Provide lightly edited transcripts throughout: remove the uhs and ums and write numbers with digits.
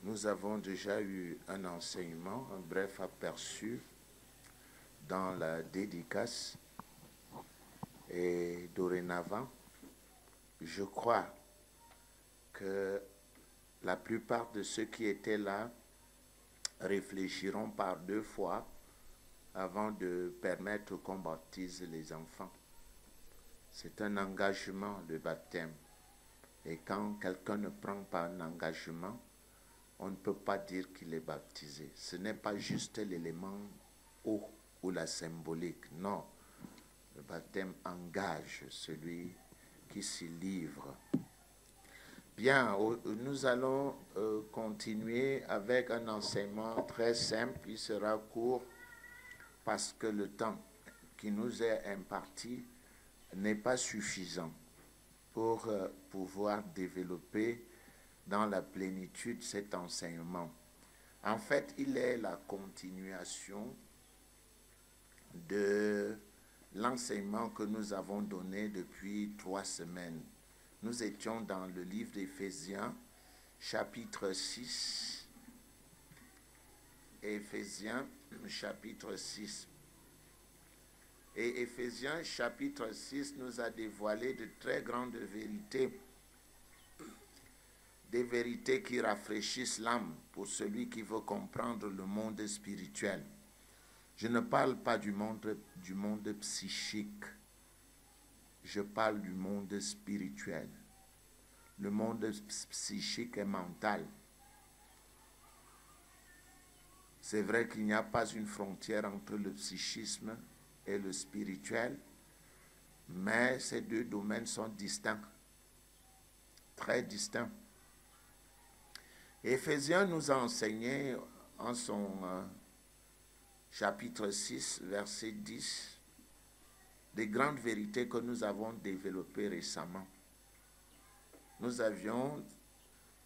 Nous avons déjà eu un enseignement, un bref aperçu dans la dédicace. Et dorénavant, je crois que la plupart de ceux qui étaient là réfléchiront par deux fois avant de permettre qu'on baptise les enfants. C'est un engagement, le baptême. Et quand quelqu'un ne prend pas un engagement, on ne peut pas dire qu'il est baptisé. Ce n'est pas juste l'élément haut ou la symbolique. Non, le baptême engage celui qui s'y livre. Bien, nous allons continuer avec un enseignement très simple. Il sera court parce que le temps qui nous est imparti n'est pas suffisant pour pouvoir développer dans la plénitude cet enseignement. En fait, il est la continuation de l'enseignement que nous avons donné depuis 3 semaines. Nous étions dans le livre d'Éphésiens, chapitre 6. Éphésiens, chapitre 6. Et Éphésiens, chapitre 6, nous a dévoilé de très grandes vérités. Des vérités qui rafraîchissent l'âme pour celui qui veut comprendre le monde spirituel. Je ne parle pas du monde psychique. Je parle du monde spirituel. Le monde psychique est mental. C'est vrai qu'il n'y a pas une frontière entre le psychisme et le spirituel, mais ces deux domaines sont distincts, très distincts. Éphésiens nous a enseigné en son chapitre 6, verset 10, des grandes vérités que nous avons développées récemment. Nous avions,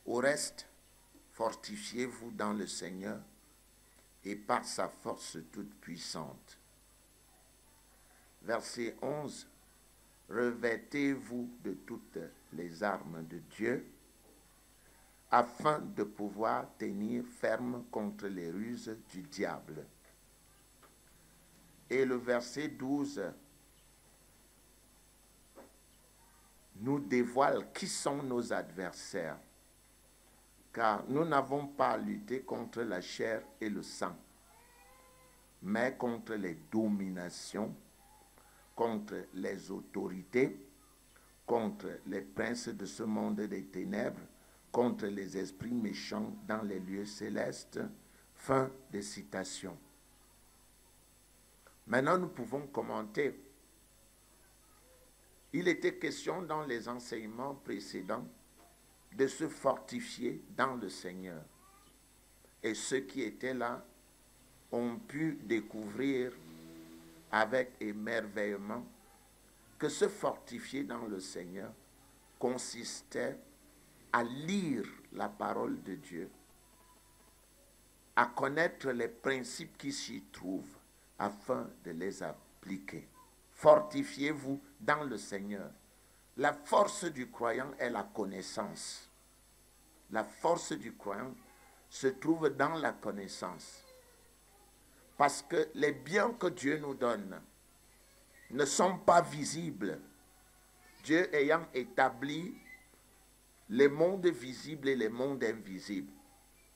au reste, fortifiez-vous dans le Seigneur et par sa force toute puissante. Verset 11, revêtez-vous de toutes les armes de Dieu, afin de pouvoir tenir ferme contre les ruses du diable. Et le verset 12 nous dévoile qui sont nos adversaires, car nous n'avons pas à lutter contre la chair et le sang, mais contre les dominations, contre les autorités, contre les princes de ce monde des ténèbres, contre les esprits méchants dans les lieux célestes. Fin de citation. Maintenant, nous pouvons commenter. Il était question dans les enseignements précédents de se fortifier dans le Seigneur. Et ceux qui étaient là ont pu découvrir avec émerveillement que se fortifier dans le Seigneur consistait à lire la parole de Dieu, à connaître les principes qui s'y trouvent afin de les appliquer. Fortifiez-vous dans le Seigneur. La force du croyant est la connaissance. La force du croyant se trouve dans la connaissance. Parce que les biens que Dieu nous donne ne sont pas visibles. Dieu ayant établi les mondes visibles et les mondes invisibles.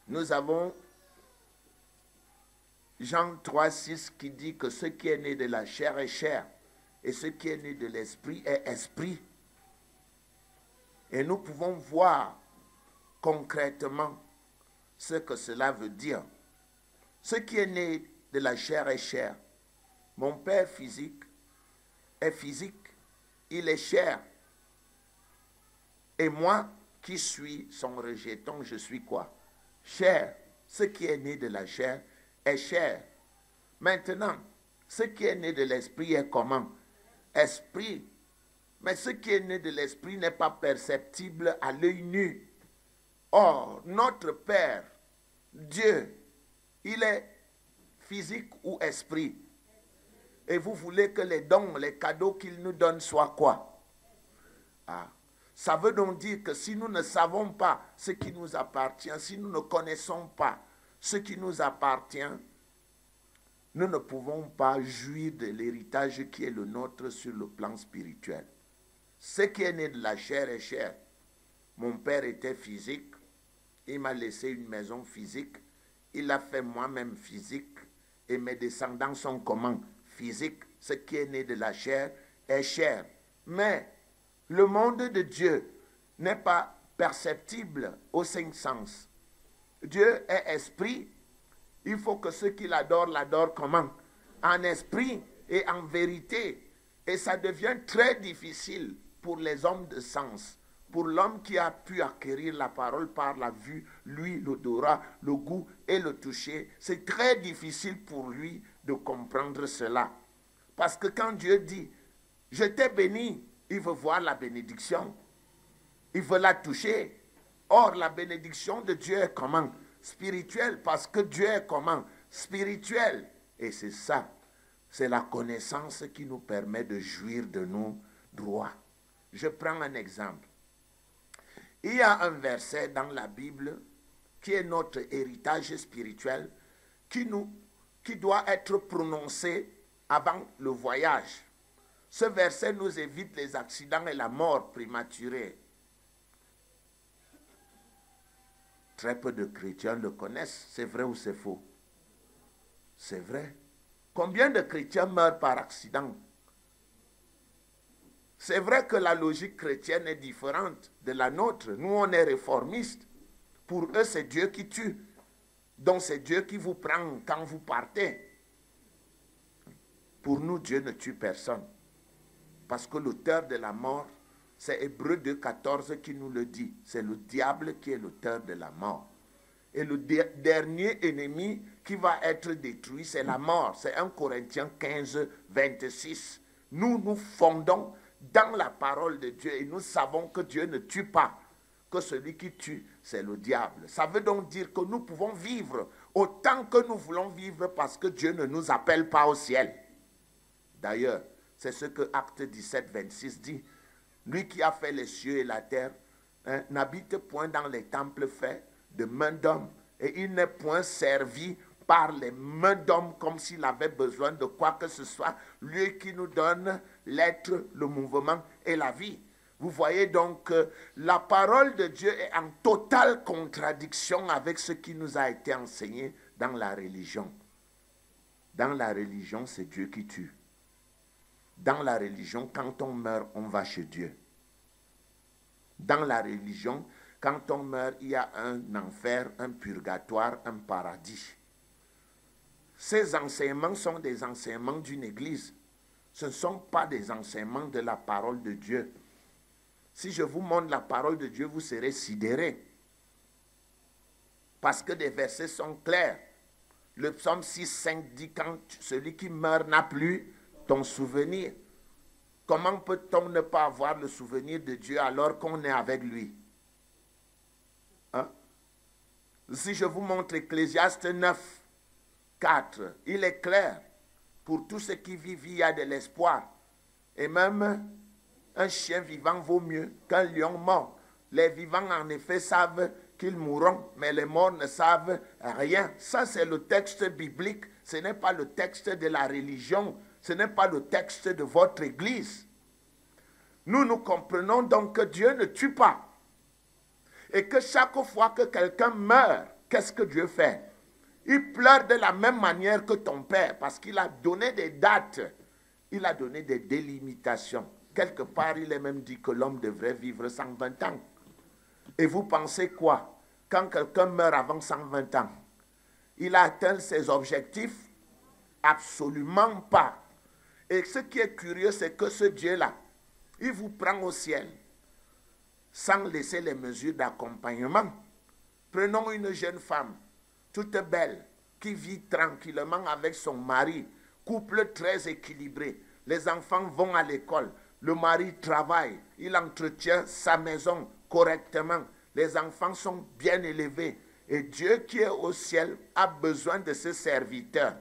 Nous avons Jean 3, 6 qui dit que ce qui est né de la chair est chair et ce qui est né de l'esprit est esprit. Et nous pouvons voir concrètement ce que cela veut dire. Ce qui est né de la chair est chair. Mon père physique est physique, il est chair. Et moi, qui suis son rejeton, je suis quoi? Chair. Ce qui est né de la chair est chair. Maintenant, ce qui est né de l'esprit est comment? Esprit. Mais ce qui est né de l'esprit n'est pas perceptible à l'œil nu. Or, notre Père, Dieu, il est physique ou esprit? Et vous voulez que les dons, les cadeaux qu'il nous donne soient quoi? Ah. Ça veut donc dire que si nous ne savons pas ce qui nous appartient, si nous ne connaissons pas ce qui nous appartient, nous ne pouvons pas jouir de l'héritage qui est le nôtre sur le plan spirituel. Ce qui est né de la chair est chair. Mon père était physique, il m'a laissé une maison physique, il a fait moi-même physique, et mes descendants sont comment? Physique. Ce qui est né de la chair est chair. Mais le monde de Dieu n'est pas perceptible aux cinq sens. Dieu est esprit. Il faut que ceux qui l'adorent, l'adorent comment? En esprit et en vérité. Et ça devient très difficile pour les hommes de sens. Pour l'homme qui a pu acquérir la parole par la vue, lui, l'odorat, le goût et le toucher, c'est très difficile pour lui de comprendre cela. Parce que quand Dieu dit, je t'ai béni, il veut voir la bénédiction. Il veut la toucher. Or, la bénédiction de Dieu est comment? Spirituelle, parce que Dieu est comment? Spirituel. Et c'est ça. C'est la connaissance qui nous permet de jouir de nos droits. Je prends un exemple. Il y a un verset dans la Bible qui est notre héritage spirituel qui doit être prononcé avant le voyage. Ce verset nous évite les accidents et la mort prématurée. Très peu de chrétiens le connaissent. C'est vrai ou c'est faux? C'est vrai. Combien de chrétiens meurent par accident? C'est vrai que la logique chrétienne est différente de la nôtre. Nous, on est réformistes. Pour eux, c'est Dieu qui tue. Donc, c'est Dieu qui vous prend quand vous partez. Pour nous, Dieu ne tue personne. Parce que l'auteur de la mort, c'est Hébreux 2,14 qui nous le dit. C'est le diable qui est l'auteur de la mort. Et le dernier ennemi qui va être détruit, c'est la mort. C'est 1 Corinthiens 15, 26. Nous fondons dans la parole de Dieu et nous savons que Dieu ne tue pas, que celui qui tue, c'est le diable. Ça veut donc dire que nous pouvons vivre autant que nous voulons vivre parce que Dieu ne nous appelle pas au ciel. D'ailleurs, c'est ce que Acte 17, 26 dit. Lui qui a fait les cieux et la terre n'habite point dans les temples faits de main d'homme et il n'est point servi par les mains d'homme comme s'il avait besoin de quoi que ce soit, lui qui nous donne l'être, le mouvement et la vie. Vous voyez donc que la parole de Dieu est en totale contradiction avec ce qui nous a été enseigné dans la religion. Dans la religion, c'est Dieu qui tue. Dans la religion, quand on meurt, on va chez Dieu. Dans la religion, quand on meurt, il y a un enfer, un purgatoire, un paradis. Ces enseignements sont des enseignements d'une église. Ce ne sont pas des enseignements de la parole de Dieu. Si je vous montre la parole de Dieu, vous serez sidérés. Parce que des versets sont clairs. Le psaume 6, 5 dit, quand celui qui meurt n'a plus ton souvenir. Comment peut-on ne pas avoir le souvenir de Dieu alors qu'on est avec lui? Hein? Si je vous montre Ecclésiaste 9, 4, il est clair, pour tous ceux qui vivent, il y a de l'espoir. Et même un chien vivant vaut mieux qu'un lion mort. Les vivants, en effet, savent qu'ils mourront, mais les morts ne savent rien. Ça, c'est le texte biblique. Ce n'est pas le texte de la religion. Ce n'est pas le texte de votre église. Nous comprenons donc que Dieu ne tue pas. Et que chaque fois que quelqu'un meurt, qu'est-ce que Dieu fait? Il pleure de la même manière que ton père, parce qu'il a donné des dates. Il a donné des délimitations. Quelque part, il est même dit que l'homme devrait vivre 120 ans. Et vous pensez quoi? Quand quelqu'un meurt avant 120 ans, il a atteint ses objectifs? Absolument pas. Et ce qui est curieux, c'est que ce Dieu-là, il vous prend au ciel sans laisser les mesures d'accompagnement. Prenons une jeune femme, toute belle, qui vit tranquillement avec son mari, couple très équilibré. Les enfants vont à l'école, le mari travaille, il entretient sa maison correctement. Les enfants sont bien élevés. Et Dieu qui est au ciel a besoin de ce serviteur.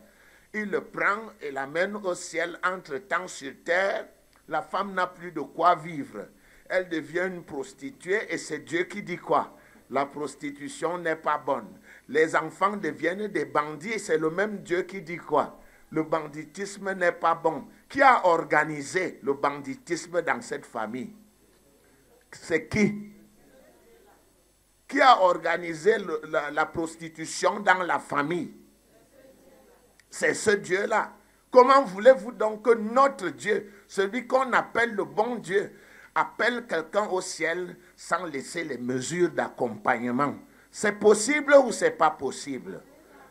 Il le prend et l'amène au ciel. Entre-temps sur terre, la femme n'a plus de quoi vivre. elle devient une prostituée et c'est Dieu qui dit quoi? La prostitution n'est pas bonne. Les enfants deviennent des bandits et c'est le même Dieu qui dit quoi? Le banditisme n'est pas bon. Qui a organisé le banditisme dans cette famille? C'est qui? Qui a organisé la prostitution dans la famille? C'est ce Dieu-là. Comment voulez-vous donc que notre Dieu, celui qu'on appelle le bon Dieu, appelle quelqu'un au ciel sans laisser les mesures d'accompagnement? C'est possible ou c'est pas possible?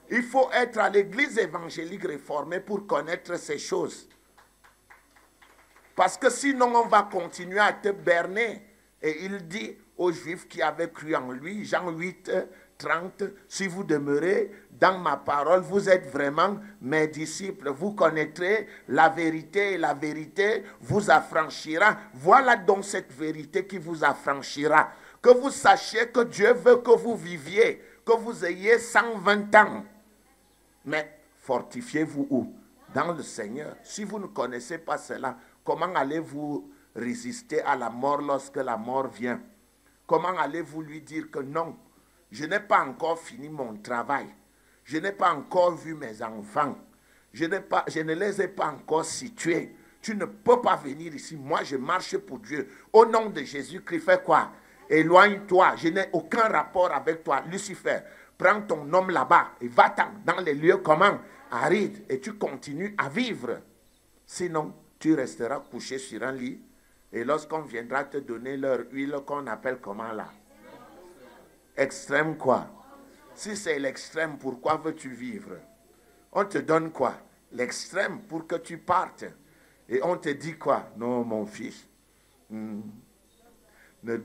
Il faut être à l'église évangélique réformée pour connaître ces choses. Parce que sinon on va continuer à te berner. Et il dit aux Juifs qui avaient cru en lui, Jean 8, 30, si vous demeurez dans ma parole, vous êtes vraiment mes disciples. Vous connaîtrez la vérité et la vérité vous affranchira. Voilà donc cette vérité qui vous affranchira. Que vous sachiez que Dieu veut que vous viviez, que vous ayez 120 ans. Mais fortifiez-vous où? Dans le Seigneur. Si vous ne connaissez pas cela, comment allez-vous résister à la mort lorsque la mort vient? Comment allez-vous lui dire que non, je n'ai pas encore fini mon travail, je n'ai pas encore vu mes enfants, je ne les ai pas encore situés, tu ne peux pas venir ici, moi je marche pour Dieu, au nom de Jésus-Christ, fais quoi? Éloigne-toi, je n'ai aucun rapport avec toi. Lucifer, prends ton homme là-bas et va-t'en dans les lieux comment? Arides, et tu continues à vivre. Sinon, tu resteras couché sur un lit et lorsqu'on viendra te donner leur huile qu'on appelle comment là? Extrême quoi? Si c'est l'extrême, pourquoi veux-tu vivre? On te donne quoi? L'extrême pour que tu partes. Et on te dit quoi? Non, mon fils, ne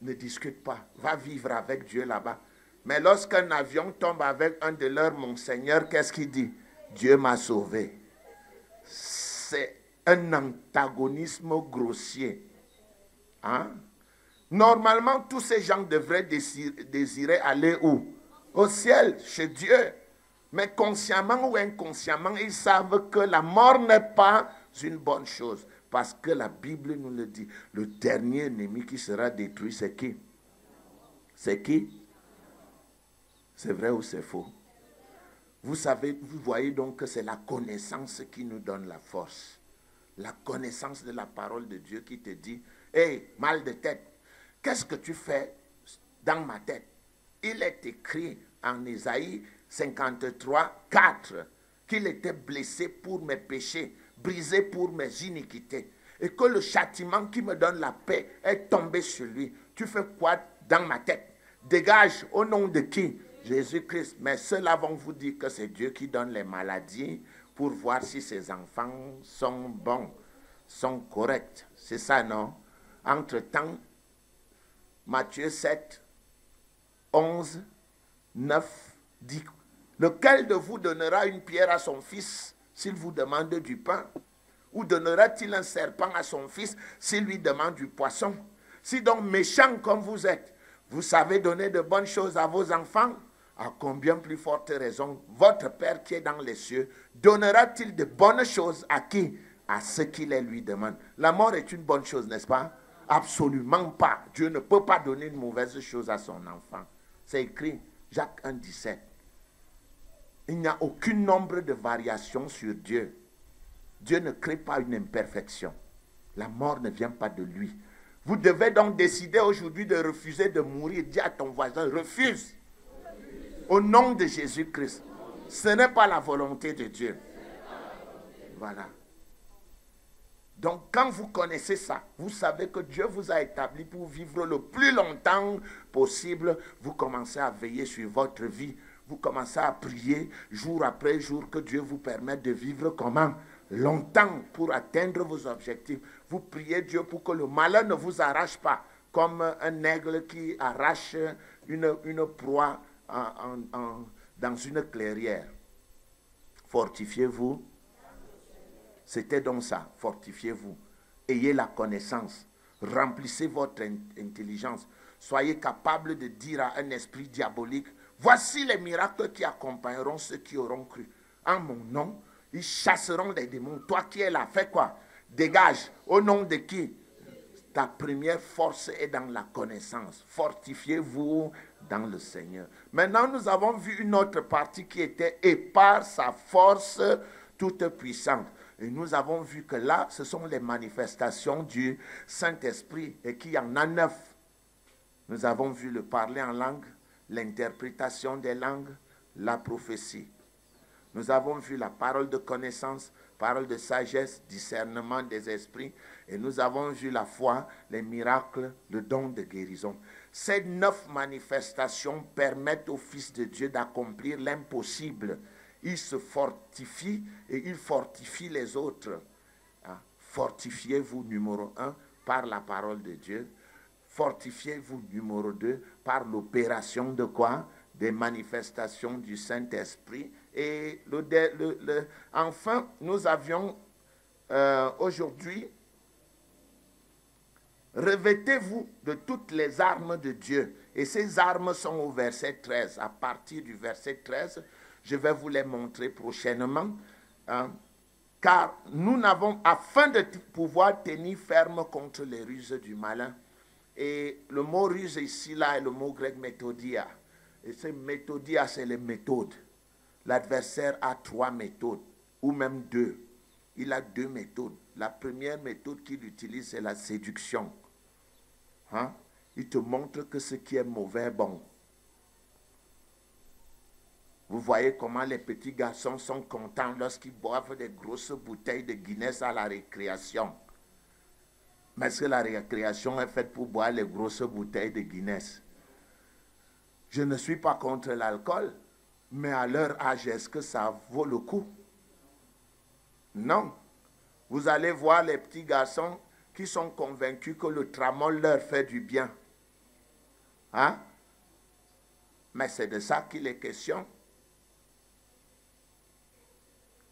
discute pas. Va vivre avec Dieu là-bas. Mais lorsqu'un avion tombe avec un de leurs monseigneurs, qu'est-ce qu'il dit? Dieu m'a sauvé. C'est un antagonisme grossier. Hein? Normalement, tous ces gens devraient désirer aller où? Au ciel, chez Dieu. Mais consciemment ou inconsciemment, ils savent que la mort n'est pas une bonne chose. Parce que la Bible nous le dit. Le dernier ennemi qui sera détruit, c'est qui? C'est qui? C'est vrai ou c'est faux? Vous savez, vous voyez donc que c'est la connaissance qui nous donne la force. La connaissance de la parole de Dieu qui te dit, hey, mal de tête, qu'est-ce que tu fais dans ma tête? Il est écrit en Ésaïe 53, 4, qu'il était blessé pour mes péchés, brisé pour mes iniquités, et que le châtiment qui me donne la paix est tombé sur lui. Tu fais quoi dans ma tête? Dégage au nom de qui? Jésus-Christ. Mais ceux-là vont vous dire que c'est Dieu qui donne les maladies pour voir si ses enfants sont bons, sont corrects. C'est ça, non? Entre-temps, Matthieu 7, 11, 9 dit, lequel de vous donnera une pierre à son fils s'il vous demande du pain? Ou donnera-t-il un serpent à son fils s'il lui demande du poisson? Si donc méchant comme vous êtes, vous savez donner de bonnes choses à vos enfants, à combien plus forte raison votre Père qui est dans les cieux donnera-t-il de bonnes choses à qui? À ceux qui les lui demandent. La mort est une bonne chose, n'est-ce pas? Absolument pas. Dieu ne peut pas donner une mauvaise chose à son enfant. C'est écrit, Jacques 1, 17. Il n'y a aucun nombre de variations sur Dieu. Dieu ne crée pas une imperfection. La mort ne vient pas de lui. Vous devez donc décider aujourd'hui de refuser de mourir. Dis à ton voisin, refuse. Au nom de Jésus-Christ. Ce n'est pas la volonté de Dieu. Voilà. Donc quand vous connaissez ça, vous savez que Dieu vous a établi pour vivre le plus longtemps possible. Vous commencez à veiller sur votre vie. Vous commencez à prier jour après jour que Dieu vous permette de vivre comment? Longtemps pour atteindre vos objectifs. Vous priez Dieu pour que le malheur ne vous arrache pas. Comme un aigle qui arrache une proie dans une clairière. Fortifiez-vous. C'était donc ça, fortifiez-vous. Ayez la connaissance. Remplissez votre intelligence. Soyez capable de dire à un esprit diabolique, voici les miracles qui accompagneront ceux qui auront cru. En mon nom, ils chasseront les démons. Toi qui es là, fais quoi? Dégage. Au nom de qui? Ta première force est dans la connaissance. Fortifiez-vous dans le Seigneur. Maintenant, nous avons vu une autre partie qui était « et par sa force toute puissante ». Et nous avons vu que là, ce sont les manifestations du Saint-Esprit et qu'il y en a 9. Nous avons vu le parler en langue, l'interprétation des langues, la prophétie. Nous avons vu la parole de connaissance, parole de sagesse, discernement des esprits. Et nous avons vu la foi, les miracles, le don de guérison. Ces 9 manifestations permettent au Fils de Dieu d'accomplir l'impossible. Il se fortifie et il fortifie les autres. Fortifiez-vous, numéro 1, par la parole de Dieu. Fortifiez-vous, numéro 2, par l'opération de quoi? Des manifestations du Saint-Esprit. Et enfin, nous avions aujourd'hui, revêtez-vous de toutes les armes de Dieu. Et ces armes sont au verset 13. À partir du verset 13, je vais vous les montrer prochainement. Car nous n'avons, afin de pouvoir tenir ferme contre les ruses du malin. Et le mot ruse ici, là, est le mot grec méthodia. Et ce méthodia, c'est les méthodes. L'adversaire a 3 méthodes, ou même 2. Il a 2 méthodes. La première méthode qu'il utilise, c'est la séduction. Il te montre que ce qui est mauvais est bon. Vous voyez comment les petits garçons sont contents lorsqu'ils boivent des grosses bouteilles de Guinness à la récréation. Mais est-ce que la récréation est faite pour boire les grosses bouteilles de Guinness? Je ne suis pas contre l'alcool, mais à leur âge, est-ce que ça vaut le coup? Non. Vous allez voir les petits garçons qui sont convaincus que le tramol leur fait du bien. Mais c'est de ça qu'il est question.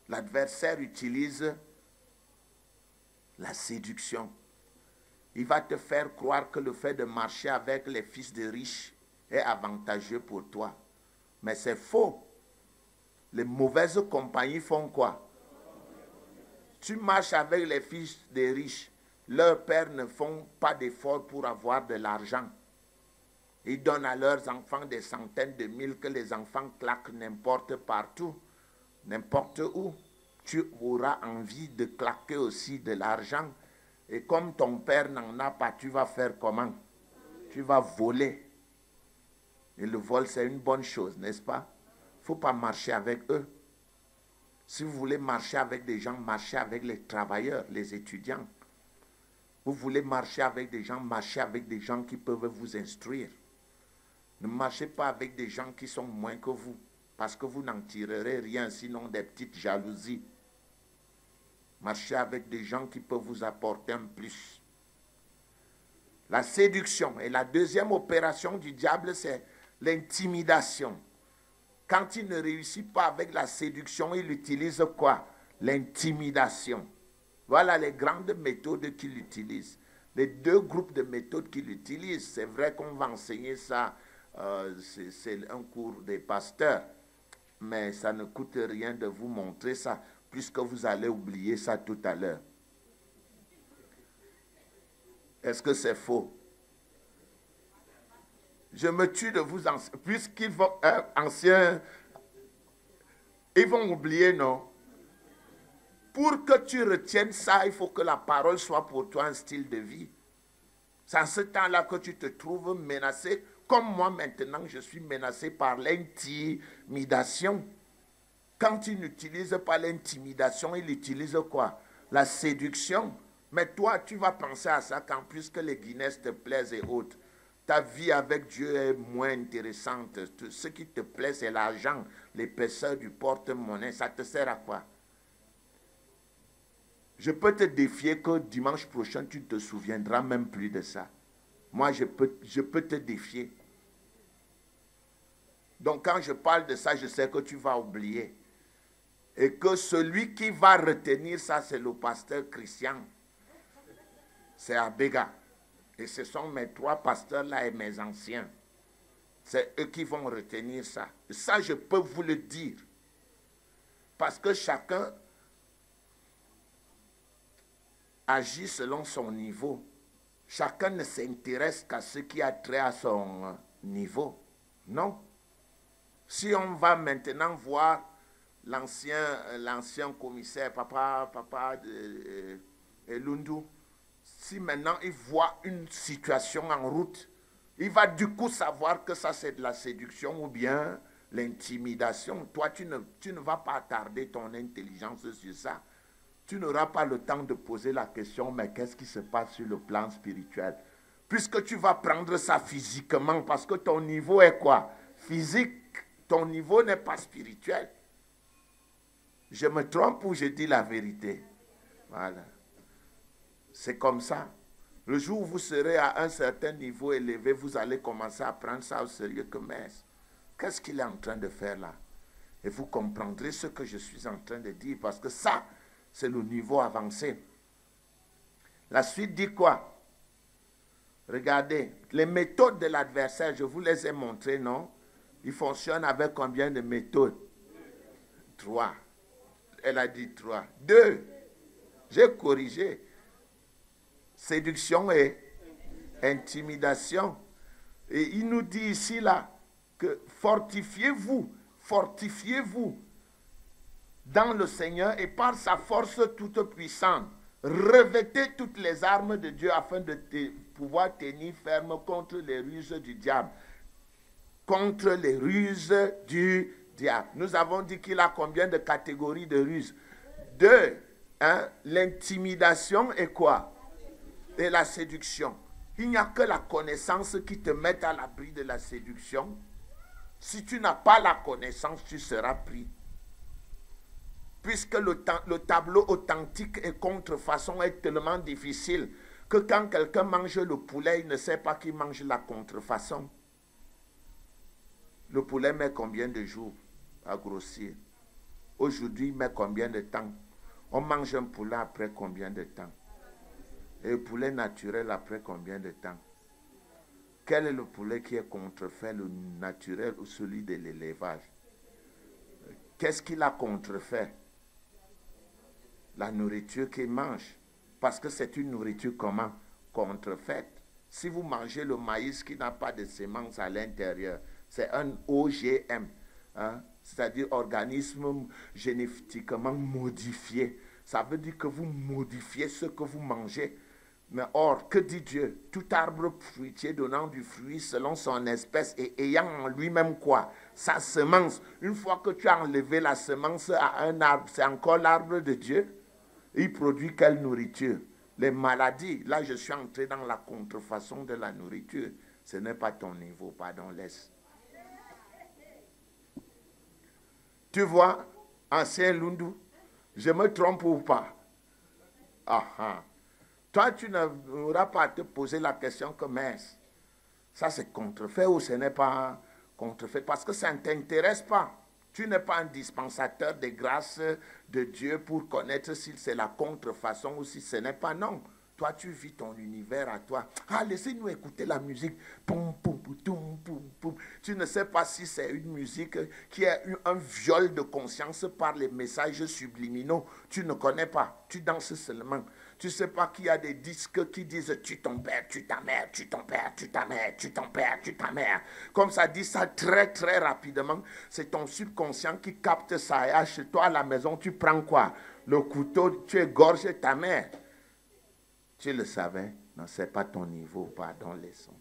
L'adversaire utilise la séduction. Il va te faire croire que le fait de marcher avec les fils de riches est avantageux pour toi. Mais c'est faux. Les mauvaises compagnies font quoi? Tu marches avec les fils des riches. Leurs pères ne font pas d'efforts pour avoir de l'argent. Ils donnent à leurs enfants des centaines de mille que les enfants claquent n'importe partout, n'importe où. Tu auras envie de claquer aussi de l'argent. Et comme ton père n'en a pas, tu vas faire comment? Tu vas voler. Et le vol, c'est une bonne chose, n'est-ce pas? Il ne faut pas marcher avec eux. Si vous voulez marcher avec des gens, marchez avec les travailleurs, les étudiants. Vous voulez marcher avec des gens, marchez avec des gens qui peuvent vous instruire. Ne marchez pas avec des gens qui sont moins que vous, parce que vous n'en tirerez rien, sinon des petites jalousies. Marchez avec des gens qui peuvent vous apporter un plus. La séduction. Et la deuxième opération du diable, c'est l'intimidation. Quand il ne réussit pas avec la séduction, il utilise quoi? L'intimidation. Voilà les grandes méthodes qu'il utilise. Les 2 groupes de méthodes qu'il utilise, c'est vrai qu'on va enseigner ça, c'est un cours des pasteurs, mais ça ne coûte rien de vous montrer ça, puisque vous allez oublier ça tout à l'heure. Est-ce que c'est faux? Je me tue de vous enseigner, puisqu'ils vont, anciens, ils vont oublier, non? Pour que tu retiennes ça, il faut que la parole soit pour toi un style de vie. C'est en ce temps-là que tu te trouves menacé, comme moi maintenant, je suis menacé par l'intimidation. Quand il n'utilise pas l'intimidation, il utilise quoi? La séduction. Mais toi, tu vas penser à ça quand plus que les Guinness te plaisent et autres. Ta vie avec Dieu est moins intéressante. Ce qui te plaît, c'est l'argent, l'épaisseur du porte-monnaie. Ça te sert à quoi? Je peux te défier que dimanche prochain, tu ne te souviendras même plus de ça. Moi, je peux te défier. Donc, quand je parle de ça, je sais que tu vas oublier. Et que celui qui va retenir ça, c'est le pasteur Christian. C'est Abega. Et ce sont mes 3 pasteurs-là et mes anciens. C'est eux qui vont retenir ça. Ça, je peux vous le dire. Parce que chacun agit selon son niveau. chacun ne s'intéresse qu'à ce qui a trait à son niveau. Non. Si on va maintenant voir l'ancien commissaire, papa Lundu, si maintenant il voit une situation en route, il va du coup savoir que ça c'est de la séduction ou bien l'intimidation. Toi, tu ne vas pas attarder ton intelligence sur ça. Tu n'auras pas le temps de poser la question, mais qu'est-ce qui se passe sur le plan spirituel? Puisque tu vas prendre ça physiquement, parce que ton niveau est quoi? Physique. Ton niveau n'est pas spirituel. Je me trompe ou je dis la vérité? Voilà. C'est comme ça. Le jour où vous serez à un certain niveau élevé, vous allez commencer à prendre ça au sérieux que mais qu'est-ce qu'il est en train de faire là? Et vous comprendrez ce que je suis en train de dire, parce que ça, c'est le niveau avancé. La suite dit quoi? Regardez, les méthodes de l'adversaire, je vous les ai montrées, non? Il fonctionne avec combien de méthodes? 3. Elle a dit 3. 2. J'ai corrigé. Séduction et intimidation. Et il nous dit ici là que fortifiez-vous dans le Seigneur et par sa force toute puissante. Revêtez toutes les armes de Dieu afin de pouvoir tenir ferme contre les ruses du diable. Contre les ruses du diable. Nous avons dit qu'il a combien de catégories de ruses? 2. Hein? L'intimidation et quoi? Et la séduction. Il n'y a que la connaissance qui te met à l'abri de la séduction. Si tu n'as pas la connaissance, tu seras pris. Puisque le tableau authentique et contrefaçon est tellement difficile que quand quelqu'un mange le poulet, il ne sait pas qu'il mange la contrefaçon. Le poulet met combien de jours à grossir? Aujourd'hui, il met combien de temps? On mange un poulet après combien de temps? Et le poulet naturel après combien de temps? Quel est le poulet qui est contrefait, le naturel ou celui de l'élevage? Qu'est-ce qu'il a contrefait? La nourriture qu'il mange. Parce que c'est une nourriture comment? Contrefaite. Si vous mangez le maïs qui n'a pas de semences à l'intérieur, c'est un OGM, hein? C'est-à-dire organisme génétiquement modifié. Ça veut dire que vous modifiez ce que vous mangez. Mais or, que dit Dieu? Tout arbre fruitier donnant du fruit selon son espèce et ayant en lui-même quoi? Sa semence. Une fois que tu as enlevé la semence à un arbre, c'est encore l'arbre de Dieu. Il produit quelle nourriture? Les maladies. Là, je suis entré dans la contrefaçon de la nourriture. Ce n'est pas ton niveau, pardon, laisse. Tu vois, ancien Lundu, je me trompe ou pas? Ah ah. Toi, tu n'auras pas à te poser la question que, mais ça c'est contrefait ou ce n'est pas contrefait? Parce que ça ne t'intéresse pas. Tu n'es pas un dispensateur des grâces de Dieu pour connaître si c'est la contrefaçon ou si ce n'est pas. Non. Toi, tu vis ton univers à toi. Ah, laissez-nous écouter la musique. Poum, poum, poum, poum, poum. Tu ne sais pas si c'est une musique qui est un viol de conscience par les messages subliminaux. Tu ne connais pas. Tu danses seulement. Tu ne sais pas qu'il y a des disques qui disent tu ton père, tu ta mère, tu ton père, tu ta mère, tu ton père, tu ta mère. Comme ça dit ça très très rapidement. C'est ton subconscient qui capte ça. Et chez toi à la maison, tu prends quoi? Le couteau, tu égorges ta mère. Tu le savais? Non, ce n'est pas ton niveau, pardon, laissons.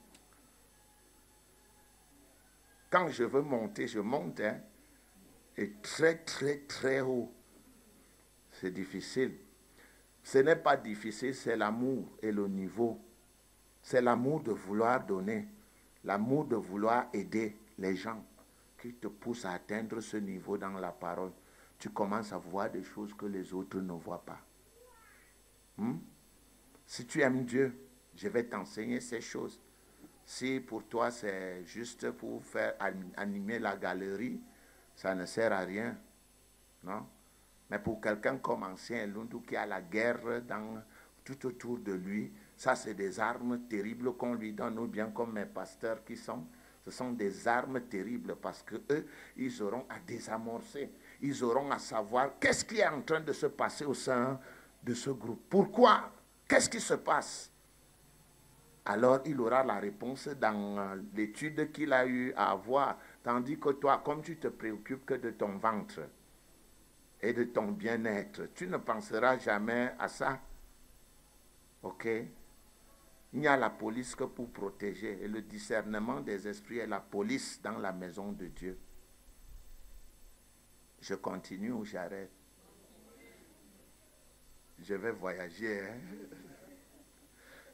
Quand je veux monter, je monte, hein, et très, très, très haut. C'est difficile. Ce n'est pas difficile, c'est l'amour et le niveau. C'est l'amour de vouloir donner, l'amour de vouloir aider les gens qui te poussent à atteindre ce niveau dans la parole. Tu commences à voir des choses que les autres ne voient pas. Si tu aimes Dieu, je vais t'enseigner ces choses. Si pour toi c'est juste pour faire animer la galerie, ça ne sert à rien. Non? Mais pour quelqu'un comme ancien Lundu qui a la guerre tout autour de lui, ça c'est des armes terribles qu'on lui donne, ou bien comme mes pasteurs qui sont. Ce sont des armes terribles parce qu'eux, ils auront à désamorcer. Ils auront à savoir qu'est-ce qui est en train de se passer au sein de ce groupe. Pourquoi? Qu'est-ce qui se passe? alors il aura la réponse dans l'étude qu'il a eu à avoir. Tandis que toi, comme tu te préoccupes que de ton ventre et de ton bien-être, tu ne penseras jamais à ça. Ok? Il n'y a la police que pour protéger. Et le discernement des esprits est la police dans la maison de Dieu. Je continue ou j'arrête? Je vais voyager. Hein?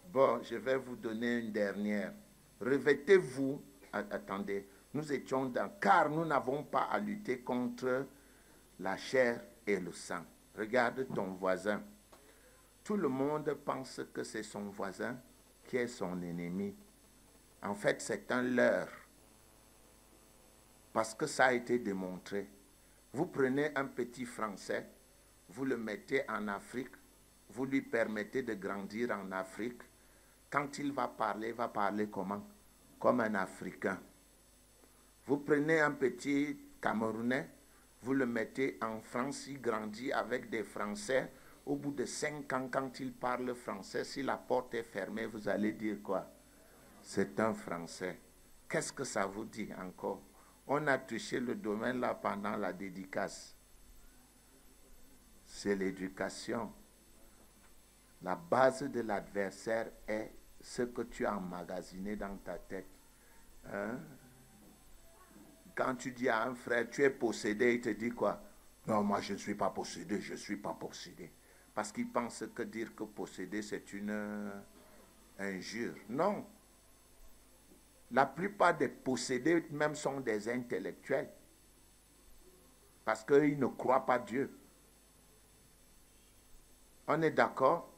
Bon, je vais vous donner une dernière. Revêtez-vous. Attendez, nous étions dans... Car nous n'avons pas à lutter contre la chair et le sang. Regarde ton voisin. Tout le monde pense que c'est son voisin qui est son ennemi. En fait, c'est un leurre. Parce que ça a été démontré. Vous prenez un petit Français, vous le mettez en Afrique, vous lui permettez de grandir en Afrique. Quand il va parler comment? Comme un Africain. Vous prenez un petit Camerounais, vous le mettez en France, il grandit avec des Français. Au bout de 5 ans, quand il parle français, si la porte est fermée, vous allez dire quoi? C'est un Français. Qu'est-ce que ça vous dit encore? On a touché le domaine là pendant la dédicace. C'est l'éducation. La base de l'adversaire est ce que tu as emmagasiné dans ta tête. Hein? Quand tu dis à un frère, tu es possédé, il te dit quoi? Non, moi je ne suis pas possédé, je ne suis pas possédé. Parce qu'il pense que dire que posséder, c'est une injure. Non. La plupart des possédés même sont des intellectuels. Parce qu'ils ne croient pas Dieu. On est d'accord?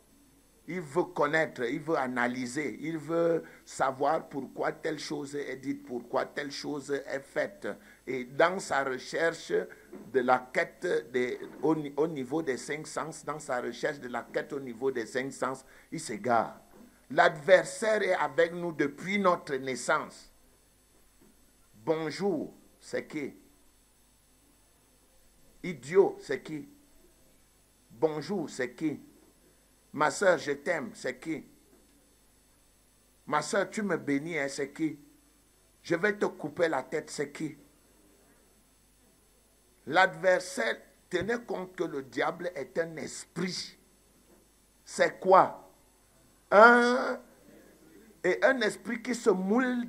Il veut connaître, il veut analyser, il veut savoir pourquoi telle chose est dite, pourquoi telle chose est faite. Et dans sa recherche de la quête au niveau des 5 sens, dans sa recherche de la quête au niveau des 5 sens, il s'égare. L'adversaire est avec nous depuis notre naissance. Bonjour, c'est qui? Idiot, c'est qui? Bonjour, c'est qui? Ma soeur, je t'aime, c'est qui? Ma soeur, tu me bénis, hein, c'est qui? Je vais te couper la tête, c'est qui? L'adversaire, tenez compte que le diable est un esprit. C'est quoi? Un esprit qui se moule.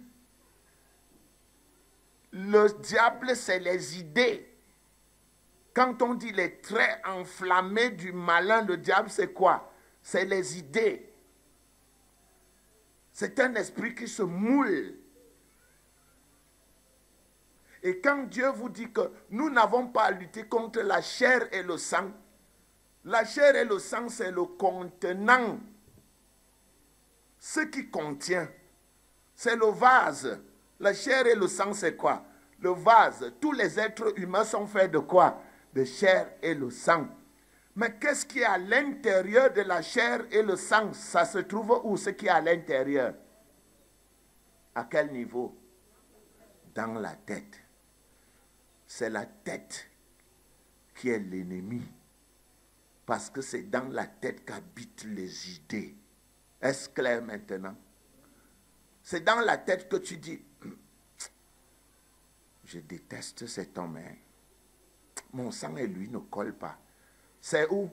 Le diable, c'est les idées. Quand on dit les traits enflammés du malin, le diable, c'est quoi? C'est les idées. C'est un esprit qui se moule. Et quand Dieu vous dit que nous n'avons pas à lutter contre la chair et le sang, la chair et le sang, c'est le contenant. Ce qui contient, c'est le vase. La chair et le sang, c'est quoi? Le vase. Tous les êtres humains sont faits de quoi? De chair et le sang. Mais qu'est-ce qui est à l'intérieur de la chair et le sang? Ça se trouve où, ce qui est à l'intérieur? À quel niveau? Dans la tête. C'est la tête qui est l'ennemi. Parce que c'est dans la tête qu'habitent les idées. Est-ce clair maintenant? C'est dans la tête que tu dis, je déteste cet homme. Hein. Mon sang et lui ne collent pas. C'est où?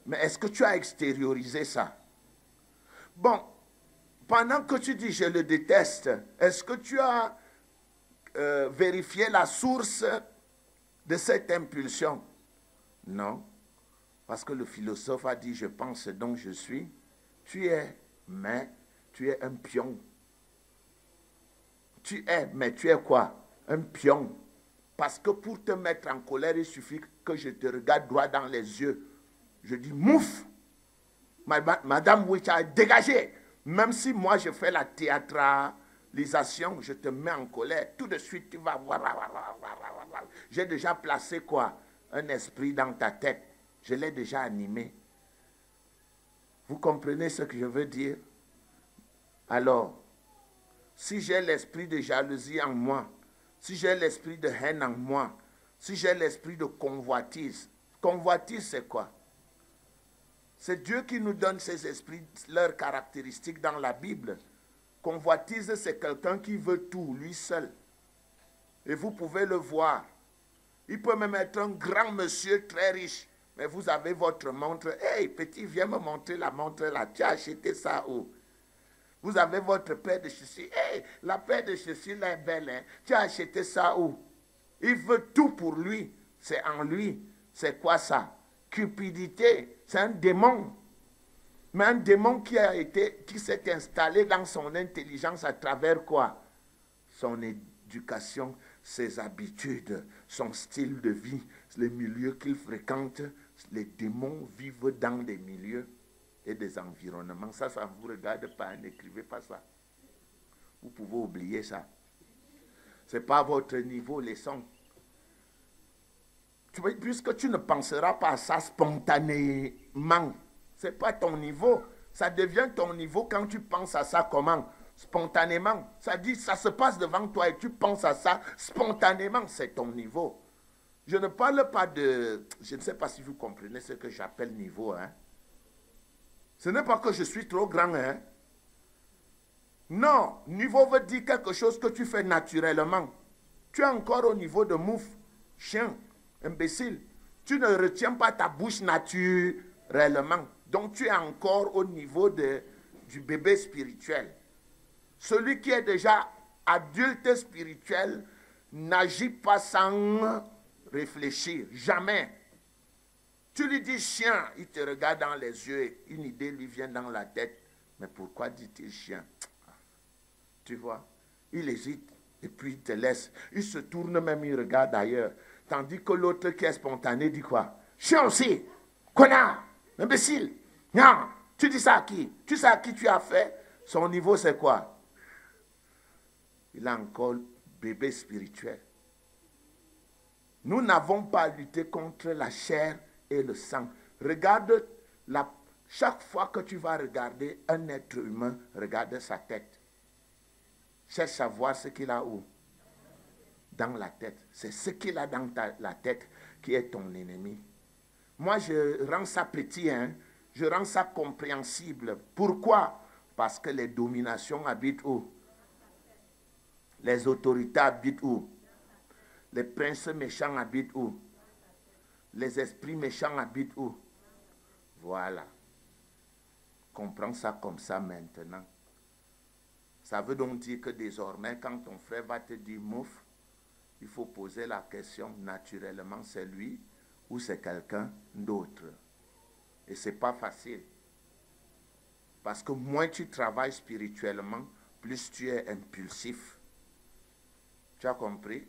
Mais est-ce que tu as extériorisé ça? Bon, pendant que tu dis je le déteste, est-ce que tu as vérifié la source de cette impulsion? Non. Parce que le philosophe a dit je pense donc je suis. Tu es, mais tu es un pion. Tu es, mais tu es quoi? Un pion. Parce que pour te mettre en colère, il suffit que je te regarde droit dans les yeux. Je dis, mouf! Madame Wicha, dégagez! Même si moi je fais la théâtralisation, je te mets en colère. Tout de suite, tu vas voir. J'ai déjà placé quoi? Un esprit dans ta tête. Je l'ai déjà animé. Vous comprenez ce que je veux dire? Alors, si j'ai l'esprit de jalousie en moi, si j'ai l'esprit de haine en moi, si j'ai l'esprit de convoitise, convoitise c'est quoi? C'est Dieu qui nous donne ces esprits, leurs caractéristiques dans la Bible. Convoitise, c'est quelqu'un qui veut tout, lui seul. Et vous pouvez le voir. Il peut même être un grand monsieur très riche. Mais vous avez votre montre. Hey, petit, viens me montrer la montre là. Tu as acheté ça où? Vous avez votre paire de chaussures. Hey, la paire de chaussures là est belle. Hein? Tu as acheté ça où? Il veut tout pour lui. C'est en lui. C'est quoi ça? Cupidité. C'est un démon. Mais un démon qui s'est installé dans son intelligence à travers quoi? Son éducation, ses habitudes, son style de vie, les milieux qu'il fréquente. Les démons vivent dans des milieux et des environnements. Ça ne vous regarde pas, n'écrivez pas ça. Vous pouvez oublier ça. Ce n'est pas votre niveau, leçon. Puisque tu ne penseras pas à ça spontanément, ce n'est pas ton niveau. Ça devient ton niveau quand tu penses à ça comment? Spontanément. Ça dit, ça se passe devant toi et tu penses à ça spontanément, c'est ton niveau. Je ne parle pas de... Je ne sais pas si vous comprenez ce que j'appelle niveau. Hein? Ce n'est pas que je suis trop grand. Hein? Non, niveau veut dire quelque chose que tu fais naturellement. Tu es encore au niveau de mouf, chien, imbécile. Tu ne retiens pas ta bouche naturellement. Donc tu es encore au niveau du bébé spirituel. Celui qui est déjà adulte spirituel n'agit pas sans réfléchir. Jamais. Tu lui dis chien, il te regarde dans les yeux et une idée lui vient dans la tête. Mais pourquoi dit-il chien? Tu vois, il hésite et puis il te laisse. Il se tourne même, il regarde ailleurs. Tandis que l'autre qui est spontané dit quoi? Chien aussi, connard, imbécile. Non, tu dis ça à qui? Tu sais à qui tu as fait? Son niveau c'est quoi? Il a encore bébé spirituel. Nous n'avons pas à lutter contre la chair et le sang. Regarde, chaque fois que tu vas regarder un être humain, regarde sa tête. Cherche à voir ce qu'il a où? Dans la tête. C'est ce qu'il a dans la tête qui est ton ennemi. Moi, je rends ça petit, hein? Je rends ça compréhensible. Pourquoi? Parce que les dominations habitent où? Les autorités habitent où? Les princes méchants habitent où? Les esprits méchants habitent où? Voilà. Comprends ça comme ça maintenant. Ça veut donc dire que désormais, quand ton frère va te dire mouf, il faut poser la question naturellement, c'est lui ou c'est quelqu'un d'autre. Et ce n'est pas facile. Parce que moins tu travailles spirituellement, plus tu es impulsif. Tu as compris?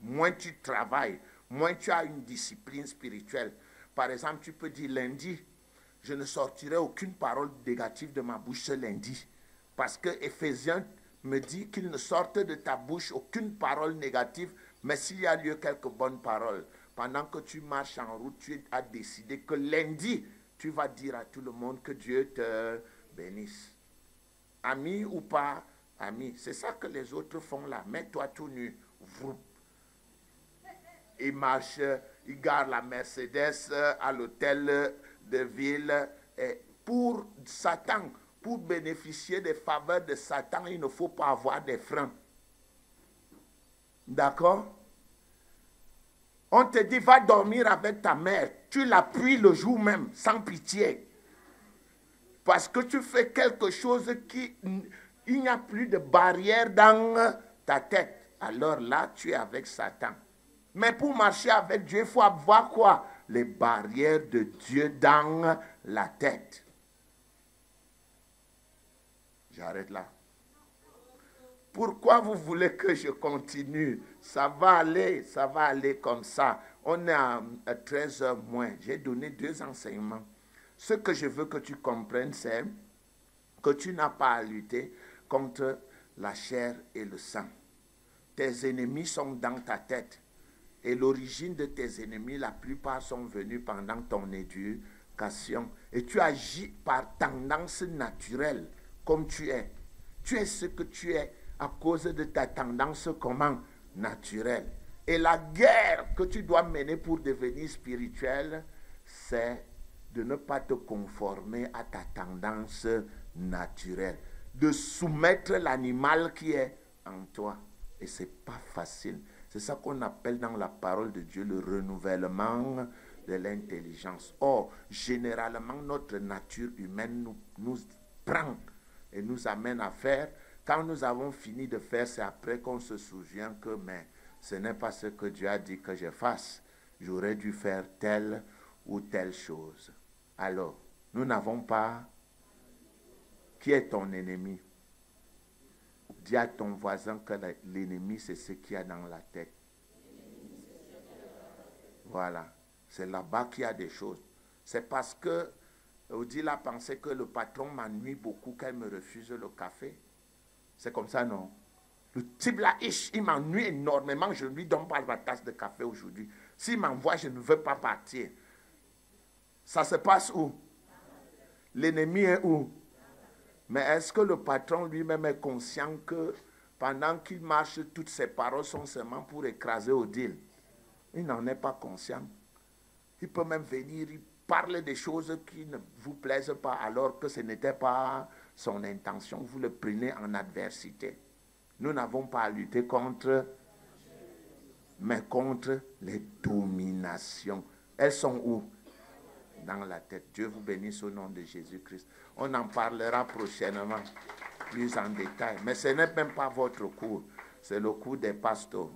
Moins tu travailles, moins tu as une discipline spirituelle. Par exemple, tu peux dire lundi, je ne sortirai aucune parole négative de ma bouche ce lundi. Parce que Éphésiens me dit qu'il ne sorte de ta bouche aucune parole négative, mais s'il y a lieu quelques bonnes paroles. Pendant que tu marches en route, tu as décidé que lundi, tu vas dire à tout le monde que Dieu te bénisse. Ami ou pas ami, c'est ça que les autres font là. Mets-toi tout nu. Ils marchent, ils gardent la Mercedes à l'hôtel de ville. Et pour Satan, pour bénéficier des faveurs de Satan, il ne faut pas avoir des freins. D'accord? On te dit, va dormir avec ta mère. Tu l'appuies le jour même, sans pitié. Parce que tu fais quelque chose qui... Il n'y a plus de barrière dans ta tête. Alors là, tu es avec Satan. Mais pour marcher avec Dieu, il faut avoir quoi? Les barrières de Dieu dans la tête. J'arrête là. Pourquoi vous voulez que je continue? Ça va aller comme ça. On est à 13h moins. J'ai donné 2 enseignements. Ce que je veux que tu comprennes, c'est que tu n'as pas à lutter contre la chair et le sang. Tes ennemis sont dans ta tête. Et l'origine de tes ennemis, la plupart sont venus pendant ton éducation. Et tu agis par tendance naturelle, comme tu es. Tu es ce que tu es à cause de ta tendance comment? Naturelle. Et la guerre que tu dois mener pour devenir spirituel, c'est de ne pas te conformer à ta tendance naturelle, de soumettre l'animal qui est en toi. Et ce n'est pas facile. C'est ça qu'on appelle dans la parole de Dieu le renouvellement de l'intelligence. Or, généralement, notre nature humaine nous prend et nous amène à faire. Quand nous avons fini de faire, c'est après qu'on se souvient que mais ce n'est pas ce que Dieu a dit que je fasse. J'aurais dû faire telle ou telle chose. Alors, nous n'avons pas... Qui est ton ennemi? Dis à ton voisin que l'ennemi, c'est ce qu'il y a dans la tête. Voilà. C'est là-bas qu'il y a des choses. C'est parce que Odile a pensé que le patron m'ennuie beaucoup, qu'elle me refuse le café. C'est comme ça, non? Le type là, il m'ennuie énormément. Je ne lui donne pas ma tasse de café aujourd'hui. S'il m'envoie, je ne veux pas partir. Ça se passe où? L'ennemi est où? Mais est-ce que le patron lui-même est conscient que pendant qu'il marche, toutes ses paroles sont seulement pour écraser Odile? Il n'en est pas conscient. Il peut même venir, il parle des choses qui ne vous plaisent pas alors que ce n'était pas son intention. Vous le prenez en adversité. Nous n'avons pas à lutter contre, mais contre les dominations. Elles sont où? Dans la tête. Dieu vous bénisse au nom de Jésus-Christ. On en parlera prochainement, plus en détail. Mais ce n'est même pas votre cours. C'est le cours des pasteurs.